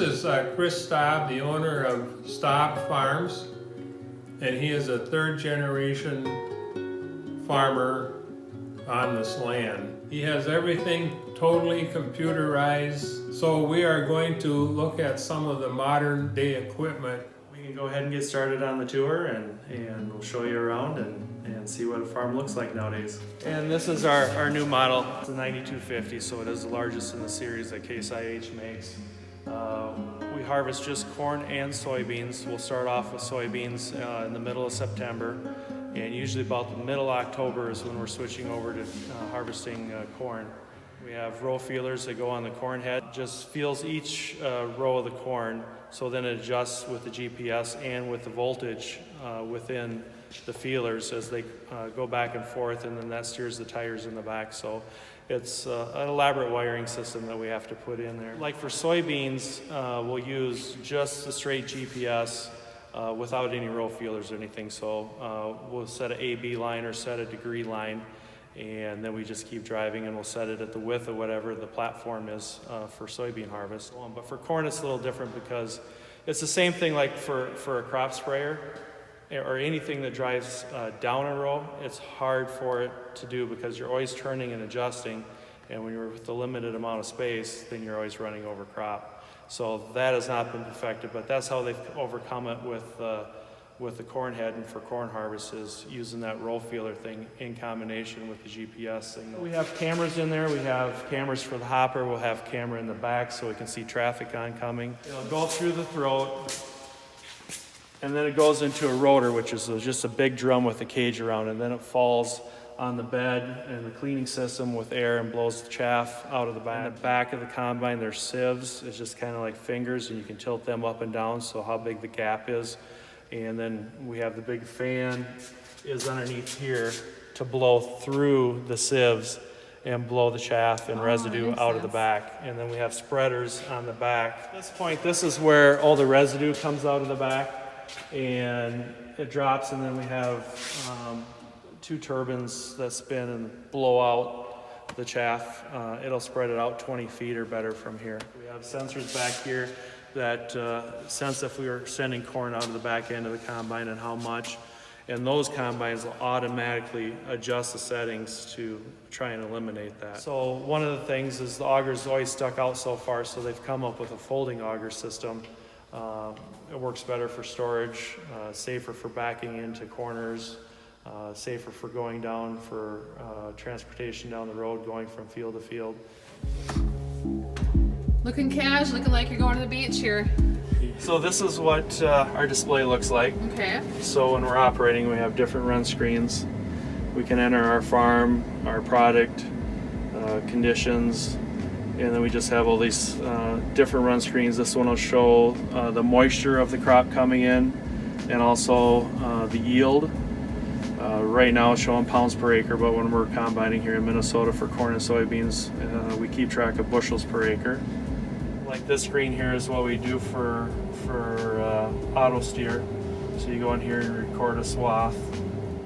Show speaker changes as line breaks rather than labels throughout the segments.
is Chris Staub, the owner of Staub Farms, and he is a third generation farmer on this land. He has everything totally computerized, so we are going to look at some of the modern day equipment.
We can go ahead and get started on the tour and we'll show you around and see what a farm looks like nowadays. And this is our new model. It's a 9250, so it is the largest in the series that Case IH makes. We harvest just corn and soybeans. We'll start off with soybeans in the middle of September, and usually about the middle of October is when we're switching over to harvesting corn. We have row feelers that go on the corn head, just feels each row of the corn, so then it adjusts with the GPS and with the voltage within the feelers as they go back and forth, and then that steers the tires in the back. So it's an elaborate wiring system that we have to put in there. Like for soybeans, we'll use just the straight GPS without any row feelers or anything. So we'll set an A-B line or set a degree line, and then we just keep driving, and we'll set it at the width of whatever the platform is for soybean harvest. But for corn, it's a little different because it's the same thing like for a crop sprayer or anything that drives down a row. It's hard for it to do because you're always turning and adjusting, and when you're with a limited amount of space, then you're always running over crop. So that has not been perfected, but that's how they've overcome it with the corn head and for corn harvest, is using that row feeler thing in combination with the GPS signal. We have cameras in there. We have cameras for the hopper. We'll have camera in the back so we can see traffic oncoming. It'll go through the throat, and then it goes into a rotor, which is just a big drum with a cage around it, and then it falls on the bed and the cleaning system with air and blows the chaff out of the back. In the back of the combine, there's sieves. It's just kind of like fingers, and you can tilt them up and down, so how big the gap is. And then we have the big fan is underneath here to blow through the sieves and blow the chaff and residue out of the back. And then we have spreaders on the back. At this point, this is where all the residue comes out of the back, and it drops, and then we have two turbines that spin and blow out the chaff. It'll spread it out 20 feet or better from here. We have sensors back here that sense if we are sending corn out of the back end of the combine and how much, and those combines will automatically adjust the settings to try and eliminate that. So one of the things is the auger's always stuck out so far, so they've come up with a folding auger system. It works better for storage, safer for backing into corners, safer for going down for transportation down the road, going from field to field.
Looking cash, looking like you're going to the beach here.
So this is what our display looks like.
Okay.
So when we're operating, we have different run screens. We can enter our farm, our product, conditions, and then we just have all these different run screens. This one will show the moisture of the crop coming in, and also the yield. Right now it's showing pounds per acre, but when we're combining here in Minnesota for corn and soybeans, we keep track of bushels per acre. Like this screen here is what we do for auto steer. So you go in here and record a swath.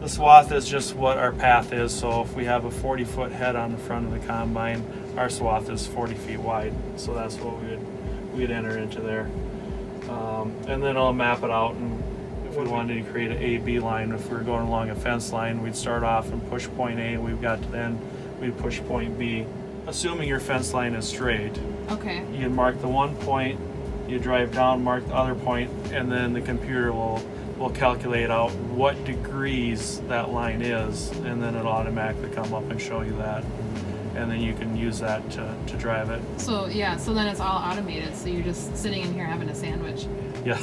The swath is just what our path is. So if we have a 40-foot head on the front of the combine, our swath is 40 feet wide. So that's what we'd enter into there. And then I'll map it out, and if we wanted to create an A-B line, if we were going along a fence line, we'd start off and push point A, we've got to then we'd push point B. Assuming your fence line is straight,
Okay.
you can mark the one point, you drive down, mark the other point, and then the computer will calculate out what degrees that line is, and then it'll automatically come up and show you that. And then you can use that to drive it.
So yeah, so then it's all automated. So you're just sitting in here having a sandwich,
Yeah.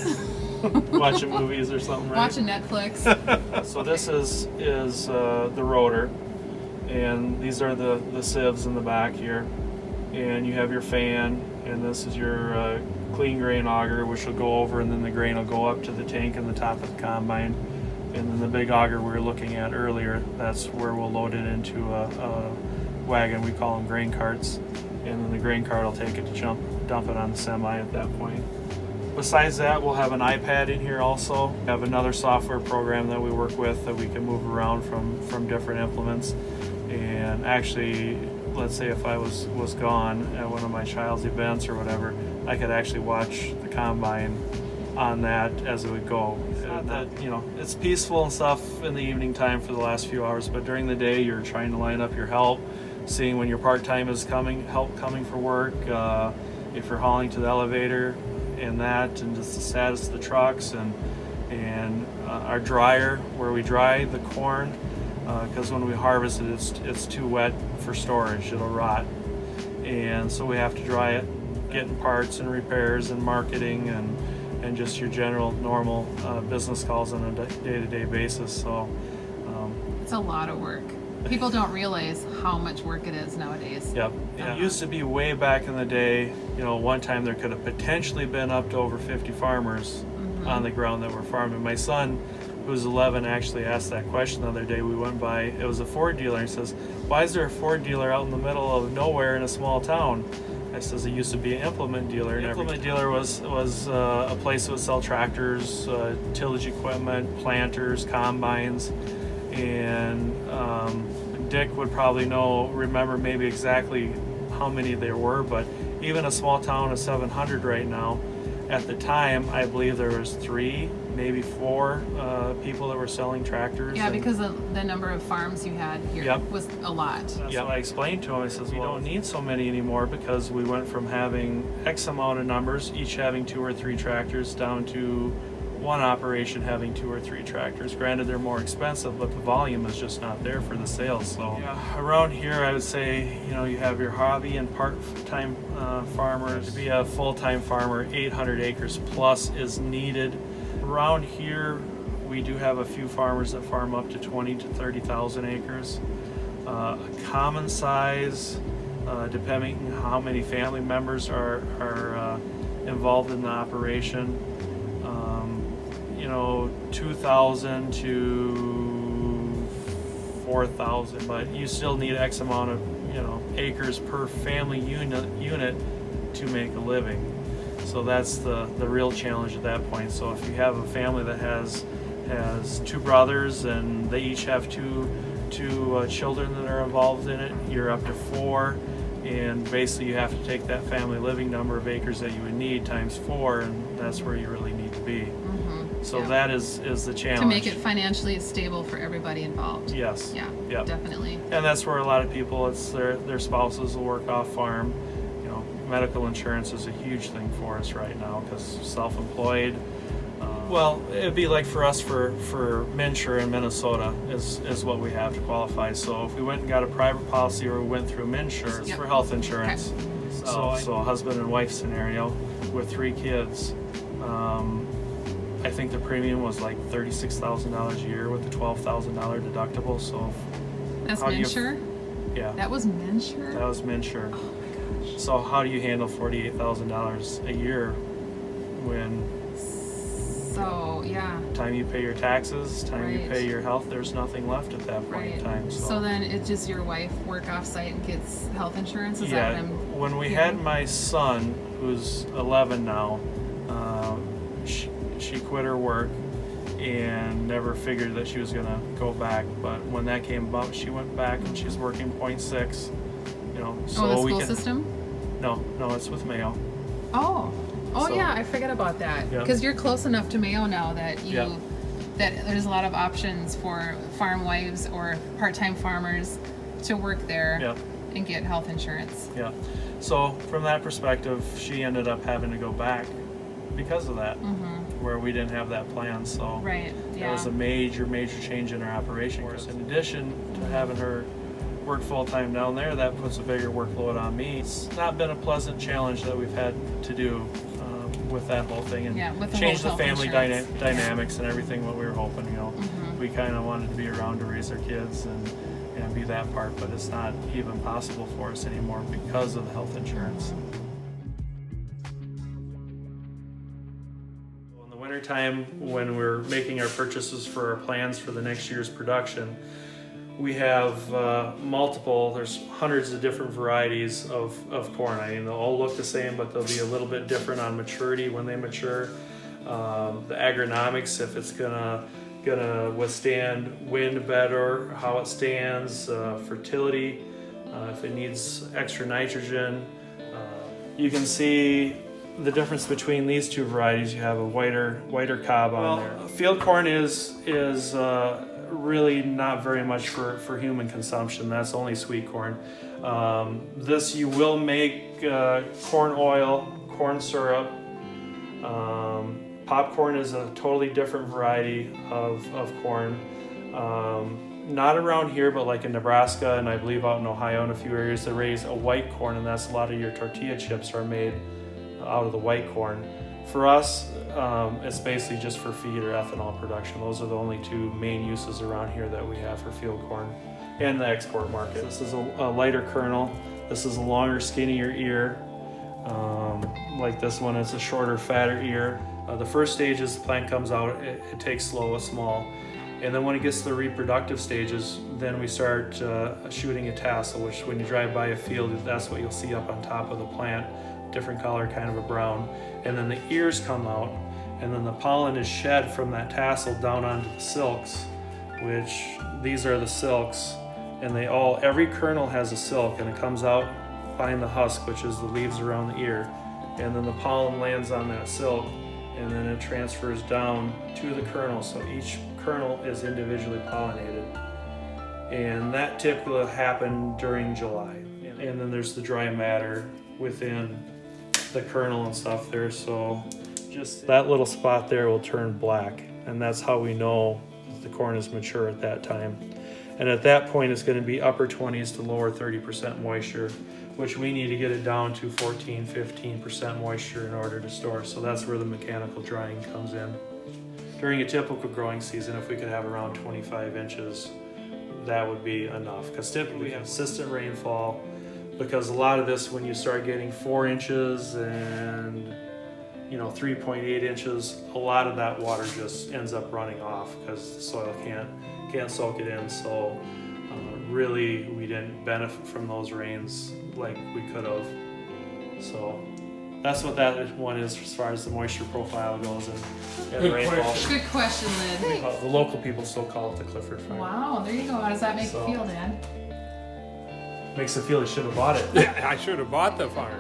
Watching movies or something, right?
watching Netflix.
So this is the rotor, and these are the sieves in the back here, and you have your fan, and this is your clean grain auger, which will go over, and then the grain will go up to the tank in the top of the combine, and then the big auger we were looking at earlier, that's where we'll load it into a wagon. We call them grain carts, and then the grain cart will take it to dump it on the semi at that point. Besides that, we'll have an iPad in here also. We have another software program that we work with that we can move around from different implements. And actually, let's say if I was gone at one of my child's events or whatever, I could actually watch the combine on that as it would go. It's not that, it's peaceful and stuff in the evening time for the last few hours, but during the day you're trying to line up your help, seeing when your part-time is coming for work, if you're hauling to the elevator and that, and just the status of the trucks and our dryer where we dry the corn, because when we harvest it, it's too wet for storage, it'll rot. And so we have to dry it, getting parts and repairs and marketing and just your general normal business calls on a day-to-day basis. So
It's a lot of work. People don't realize how much work it is nowadays.
Yep. Yeah. It used to be way back in the day, one time there could have potentially been up to over 50 farmers on the ground that were farming. My son, who was 11, actually asked that question the other day. We went by, it was a Ford dealer, and he says, why is there a Ford dealer out in the middle of nowhere in a small town? I says, it used to be an implement dealer. An implement dealer was a place that would sell tractors, tillage equipment, planters, combines, and Dick would probably remember maybe exactly how many there were, but even a small town of 700 right now, at the time, I believe there was 3, maybe 4 people that were selling tractors.
Yeah, because the number of farms you had here was a lot.
That's what I explained to him. I says, we don't need so many anymore because we went from having X amount of numbers, each having 2 or 3 tractors, down to one operation having 2 or 3 tractors. Granted, they're more expensive, but the volume is just not there for the sales. So around here, I would say, you have your hobby and part-time farmers. To be a full-time farmer, 800 acres plus is needed. Around here, we do have a few farmers that farm up to 20 to 30,000 acres. A common size, depending on how many family members are involved in the operation, 2,000 to 4,000, but you still need X amount of acres per family unit to make a living. So that's the real challenge at that point. So if you have a family that has 2 brothers and they each have two children that are involved in it, you're up to 4, and basically you have to take that family living number of acres that you would need times 4, and that's where you really need to be. So that is the challenge.
To make it financially stable for everybody involved.
Yes.
Yeah,
Yep.
definitely.
And that's where a lot of people, it's their spouses will work off farm. Medical insurance is a huge thing for us right now because self-employed. Well, it'd be like for us for MNsure in Minnesota is what we have to qualify. So if we went and got a private policy or we went through MNsure, it's for health insurance. Okay. So a husband and wife scenario with 3 kids. I think the premium was like $36,000 a year with a $12,000 deductible. So
that's MNsure?
Yeah.
That was MNsure?
That was MNsure. So how do you handle $48,000 a year when time you pay your taxes, time you pay your health, there's nothing left at that point in time.
So then it's just your wife work off site and gets health insurance? Is that what I'm
when we had my son, who's 11 now, she quit her work and never figured that she was going to go back. But when that came about, she went back and she's working 0.6. So
the school system?
No, it's with Mayo.
Oh, yeah, I forget about that. Because you're close enough to Mayo now that that there's a lot of options for farm wives or part-time farmers to work there and get health insurance. Yeah.
So from that perspective, she ended up having to go back because of that, where we didn't have that plan. So that was a major change in our operation. In addition to having her work full-time down there, that puts a bigger workload on me. It's not been a pleasant challenge that we've had to do with that whole thing and change the family dynamics and everything what we were hoping. We kind of wanted to be around to raise our kids and be that part, but it's not even possible for us anymore because of the health insurance. In the wintertime, when we're making our purchases for our plans for the next year's production, we have there's hundreds of different varieties of corn. They'll all look the same, but they'll be a little bit different on maturity when they mature. The agronomics, if it's gonna gonna withstand wind better, how it stands, fertility, if it needs extra nitrogen. You can see the difference between these two varieties. You have a whiter cob on there. Field corn is really not very much for human consumption. That's only sweet corn. This you will make corn oil, corn syrup. Popcorn is a totally different variety of corn. Not around here, but like in Nebraska and I believe out in Ohio and a few areas, they raise a white corn, and that's a lot of your tortilla chips are made out of the white corn. For us, it's basically just for feed or ethanol production. Those are the only two main uses around here that we have for field corn and the export market. This is a lighter kernel. This is a longer, skinnier ear. Like this one, it's a shorter, fatter ear. The first stage is the plant comes out, it takes slow, small. And then when it gets to the reproductive stages, then we start shooting a tassel, which when you drive by a field, that's what you'll see up on top of the plant. Different color, kind of a brown. And then the ears come out, and then the pollen is shed from that tassel down onto the silks, which these are the silks. And every kernel has a silk, and it comes out behind the husk, which is the leaves around the ear. And then the pollen lands on that silk, and then it transfers down to the kernel. So each kernel is individually pollinated. And that typically will happen during July. And then there's the dry matter within the kernel and stuff there. So just that little spot there will turn black. And that's how we know the corn is mature at that time. And at that point, it's going to be upper 20s to lower 30% moisture, which we need to get it down to 14, 15% moisture in order to store. So that's where the mechanical drying comes in. During a typical growing season, if we could have around 25 inches, that would be enough. Because typically we have consistent rainfall, because a lot of this, when you start getting 4 inches and 3.8 inches, a lot of that water just ends up running off because the soil can't soak it in. So really we didn't benefit from those rains like we could have. So that's what that one is as far as the moisture profile goes and rainfall.
Good question, Lynn.
The local people still call it the Clifford Fire.
Wow, there you go. How does that make you feel, Dan?
Makes it feel you should have bought it.
Yeah, I should have bought the farm.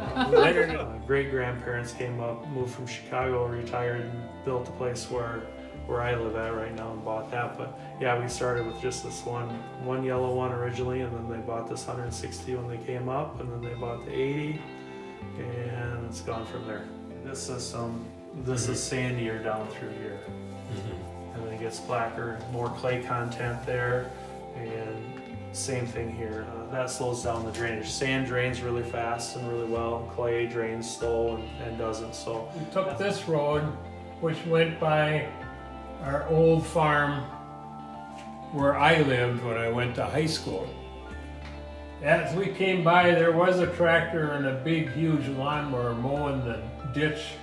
Great-grandparents came up, moved from Chicago, retired, and built the place where I live at right now and bought that. But yeah, we started with just this one yellow one originally, and then they bought this 160 when they came up, and then they bought the 80, and it's gone from there. This system, this is sandier down through here. And then it gets blacker, more clay content there, and same thing here. That slows down the drainage. Sand drains really fast and really well. Clay drains slow and doesn't. So
We took this road, which went by our old farm where I lived when I went to high school. As we came by, there was a tractor and a big, huge lawnmower mowing the ditch.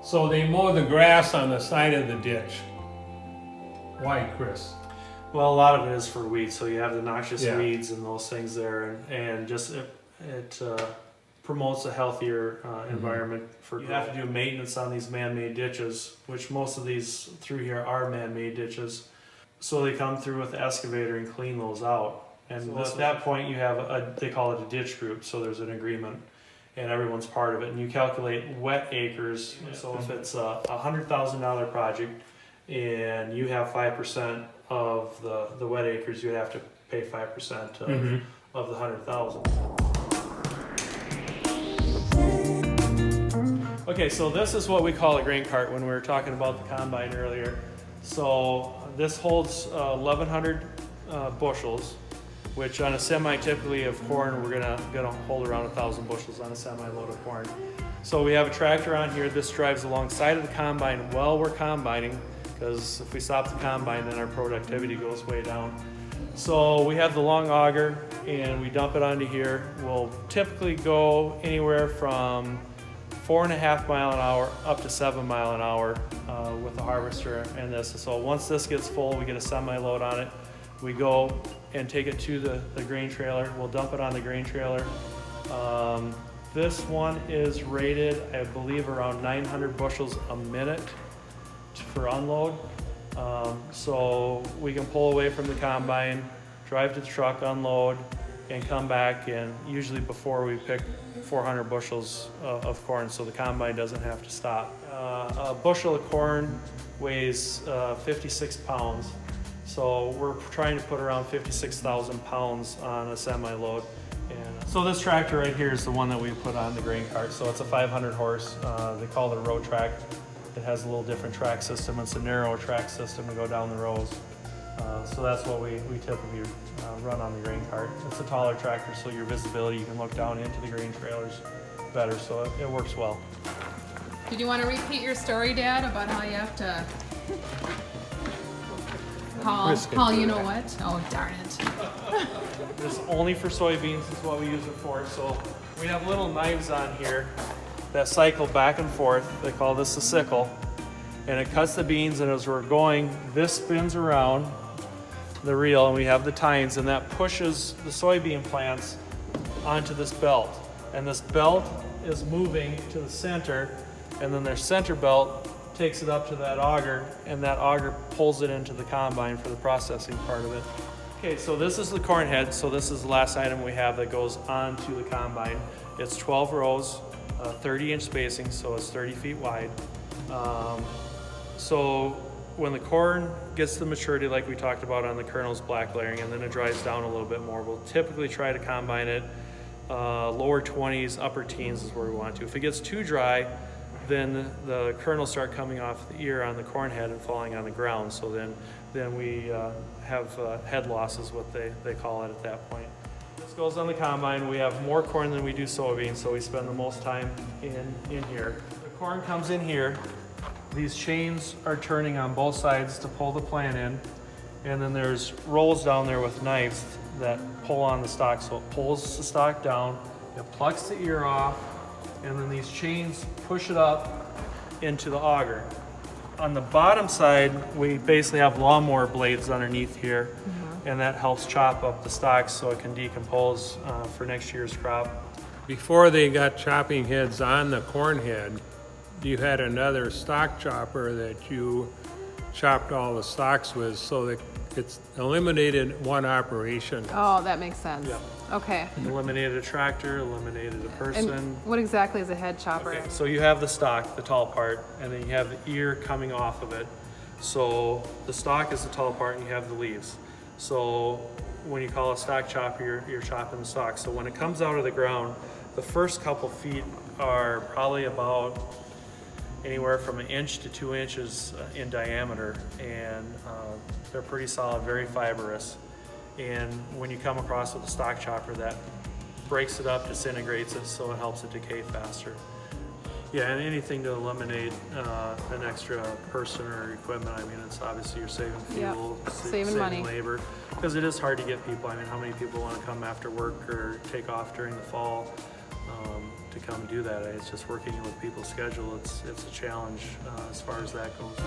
So they mow the grass on the side of the ditch. Why, Chris?
well, a lot of it is for weeds. So you have the noxious
Yeah.
weeds and those things there, and just it promotes a healthier environment for. You have to do maintenance on these man-made ditches, which most of these through here are man-made ditches. So they come through with the excavator and clean those out. And so at that point, you have they call it a ditch group. So there's an agreement, and everyone's part of it. And you calculate wet acres. So if it's a $100,000 project, and you have 5% of the wet acres, you have to pay 5% of the 100,000. Okay, so this is what we call a grain cart when we were talking about the combine earlier. So this holds 1,100 bushels, which on a semi typically of corn, we're gonna hold around 1,000 bushels on a semi load of corn. So we have a tractor on here. This drives alongside of the combine while we're combining, because if we stop the combine, then our productivity goes way down. So we have the long auger and we dump it onto here. We'll typically go anywhere from 4.5 mile an hour up to 7 mile an hour with the harvester and this. So once this gets full, we get a semi load on it. We go and take it to the grain trailer. We'll dump it on the grain trailer. This one is rated, I believe, around 900 bushels a minute for unload. So we can pull away from the combine, drive to the truck, unload, and come back, and usually before we pick 400 bushels of corn, so the combine doesn't have to stop. A bushel of corn weighs 56 pounds, so we're trying to put around 56,000 pounds on a semi-load. And so this tractor right here is the one that we put on the grain cart. So it's a 500 horse, they call it a row track. It has a little different track system. It's a narrow track system to go down the rows. So that's what we typically run on the grain cart. It's a taller tractor, so your visibility, you can look down into the grain trailers better, so it works well.
Did you want to repeat your story, Dad, about how you have to haul you know what? Oh, darn it.
This is only for soybeans is what we use it for. So we have little knives on here that cycle back and forth. They call this a sickle. And it cuts the beans, and as we're going, this spins around the reel, and we have the tines, and that pushes the soybean plants onto this belt. And this belt is moving to the center, and then their center belt takes it up to that auger, and that auger pulls it into the combine for the processing part of it. Okay, so this is the corn head. So this is the last item we have that goes onto the combine. It's 12 rows, 30-inch spacing, so it's 30 feet wide. So when the corn gets to maturity, like we talked about on the kernels black layering, and then it dries down a little bit more, we'll typically try to combine it lower 20s, upper teens is where we want to. If it gets too dry, then the kernels start coming off the ear on the corn head and falling on the ground. So then we have head loss is what they call it at that point. This goes on the combine. We have more corn than we do soybeans, so we spend the most time in here. The corn comes in here. These chains are turning on both sides to pull the plant in, and then there's rolls down there with knives that pull on the stalk. So it pulls the stalk down, it plucks the ear off, and then these chains push it up into the auger. On the bottom side, we basically have lawnmower blades underneath here, and that helps chop up the stalks so it can decompose for next year's crop.
Before they got chopping heads on the corn head, you had another stalk chopper that you chopped all the stalks with, so that it's eliminated one operation.
Oh, that makes sense.
Yeah.
Okay.
Eliminated a tractor, eliminated a person.
And what exactly is a head chopper?
Okay, so you have the stalk, the tall part, and then you have the ear coming off of it. So the stalk is the tall part, and you have the leaves. So when you call a stalk chopper, you're chopping the stalk. So when it comes out of the ground, the first couple feet are probably about anywhere from 1 inch to 2 inches in diameter, and they're pretty solid, very fibrous. And when you come across with a stalk chopper, that breaks it up, disintegrates it, so it helps it decay faster. Yeah, and anything to eliminate an extra person or equipment. I mean, it's obviously you're saving fuel,
saving money,
labor, because it is hard to get people. I mean, how many people want to come after work or take off during the fall to come do that? It's just working with people's schedule. It's a challenge as far as that goes.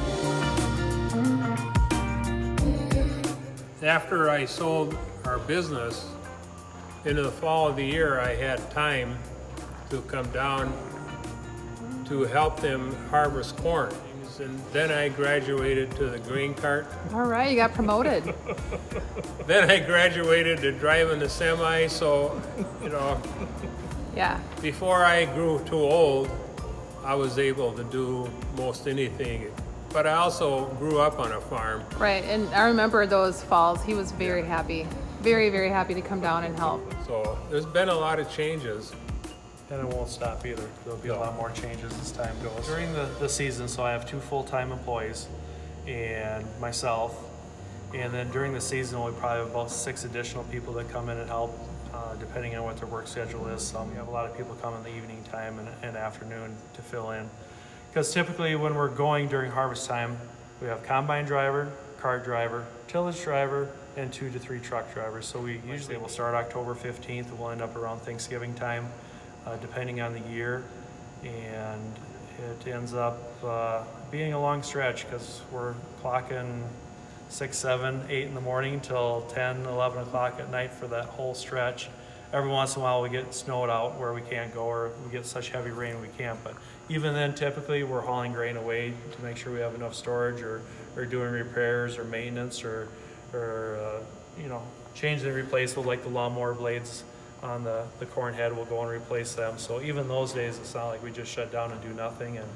After I sold our business, into the fall of the year, I had time to come down to help them harvest corn. And then I graduated to the grain cart.
All right, you got promoted.
Then I graduated to driving the semi, so,
Yeah.
before I grew too old, I was able to do most anything. But I also grew up on a farm.
Right, and I remember those falls. He was very happy. Very, very happy to come down and help.
So there's been a lot of changes.
And it won't stop either. There'll be a lot more changes as time goes. During the season, so I have 2 full-time employees and myself. And then during the season, we probably have about 6 additional people that come in and help, depending on what their work schedule is. We have a lot of people come in the evening time and afternoon to fill in. Because typically when we're going during harvest time, we have combine driver, cart driver, tillage driver, and 2 to 3 truck drivers. So we usually will start October 15th and we'll end up around Thanksgiving time, depending on the year. And it ends up being a long stretch because we're clocking 6, 7, 8 in the morning till 10, 11 o'clock at night for that whole stretch. every once in a while we get snowed out where we can't go, or we get such heavy rain we can't. But even then, typically we're hauling grain away to make sure we have enough storage, or doing repairs or maintenance, or you know, changing and replaceable, like the lawnmower blades on the corn head, we'll go and replace them. So even those days, it's not like we just shut down and do nothing, and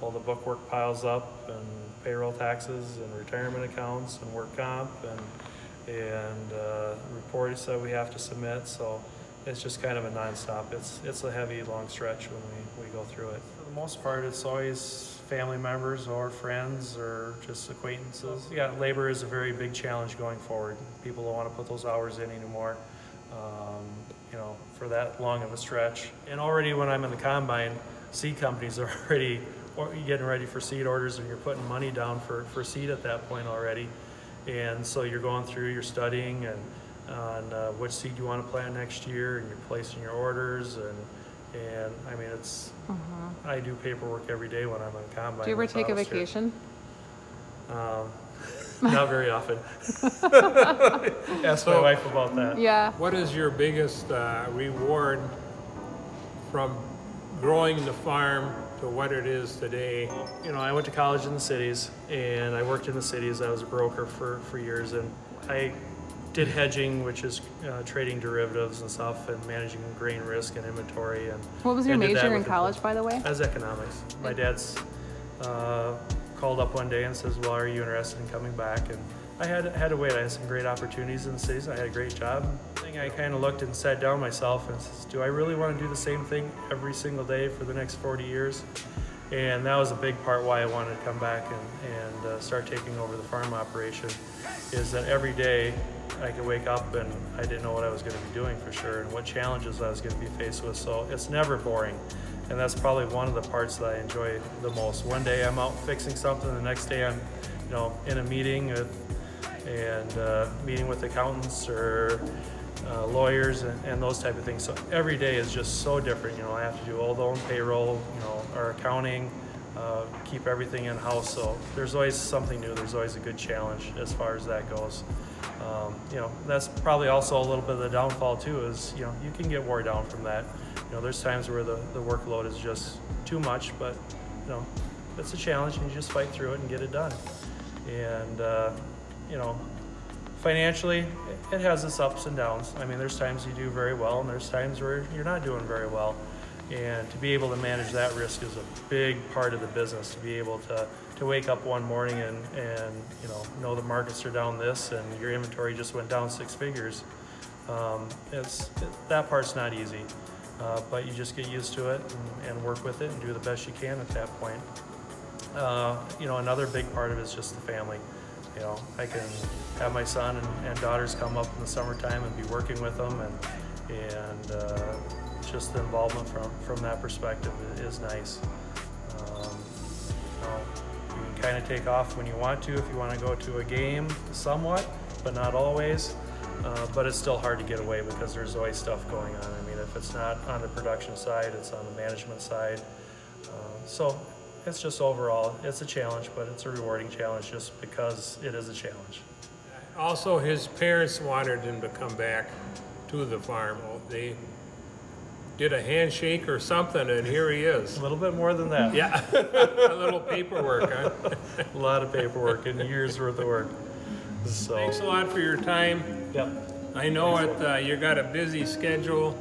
all the bookwork piles up, and payroll taxes and retirement accounts and work comp and reports that we have to submit. So it's just kind of a nonstop. It's a heavy, long stretch when we go through it. For the most part, it's always family members or friends or just acquaintances. Yeah, labor is a very big challenge going forward. People don't want to put those hours in anymore, you know, for that long of a stretch. And already when I'm in the combine, seed companies are already getting ready for seed orders, and you're putting money down for seed at that point already. And so you're going through, you're studying and on which seed you want to plant next year, and you're placing your orders, and I mean, it's, I do paperwork every day when I'm on combine.
Do you ever take a vacation?
Not very often. Ask my wife about that.
Yeah.
What is your biggest reward from growing the farm to what it is today?
You know, I went to college in the cities, and I worked in the cities. I was a broker for years, and I did hedging, which is trading derivatives and stuff, and managing grain risk and inventory. And
what was your
did that
major in
with
college, by the way?
As economics. My dad's called up one day and says, "Well, are you interested in coming back?" And I had to wait. I had some great opportunities in the cities. I had a great job. I kind of looked and sat down myself and says, do I really want to do the same thing every single day for the next 40 years? And that was a big part why I wanted to come back and start taking over the farm operation, is that every day I could wake up and I didn't know what I was going to be doing for sure, and what challenges I was going to be faced with. So it's never boring. And that's probably one of the parts that I enjoy the most. One day I'm out fixing something, the next day I'm, you know, in a meeting meeting with accountants or lawyers and those type of things. So every day is just so different. You know, I have to do all the own payroll, you know, our accounting, keep everything in house. So there's always something new. There's always a good challenge as far as that goes. You know, that's probably also a little bit of the downfall too, is, you know, you can get wore down from that. You know, there's times where the workload is just too much, but, you know, it's a challenge, and you just fight through it and get it done. And, you know, financially, it has its ups and downs. I mean, there's times you do very well, and there's times where you're not doing very well. And to be able to manage that risk is a big part of the business, to be able to wake up one morning and you know the markets are down this, and your inventory just went down 6 figures. That part's not easy, but you just get used to it and work with it and do the best you can at that point. You know, another big part of it is just the family. You know, I can have my son and daughters come up in the summertime and be working with them, and just the involvement from that perspective is nice. You know, you can kind of take off when you want to, if you want to go to a game somewhat, but not always. But it's still hard to get away because there's always stuff going on. I mean, if it's not on the production side, it's on the management side. So it's just overall, it's a challenge, but it's a rewarding challenge just because it is a challenge.
Also, his parents wanted him to come back to the farm. They did a handshake or something, and here he is.
A little bit more than that.
Yeah, a little paperwork, huh?
A lot of paperwork and years worth of work. So.
Thanks a lot for your time.
Yep.
I know you got a busy schedule,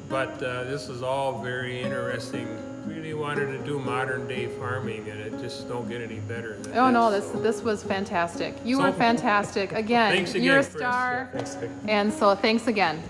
but this is all very interesting. Really wanted to do modern day farming, and it just don't get any better than
Oh no,
this.
this was fantastic. You were fantastic. Again,
Thanks again,
you're a
Chris.
star.
Thanks, Dick.
And so thanks again.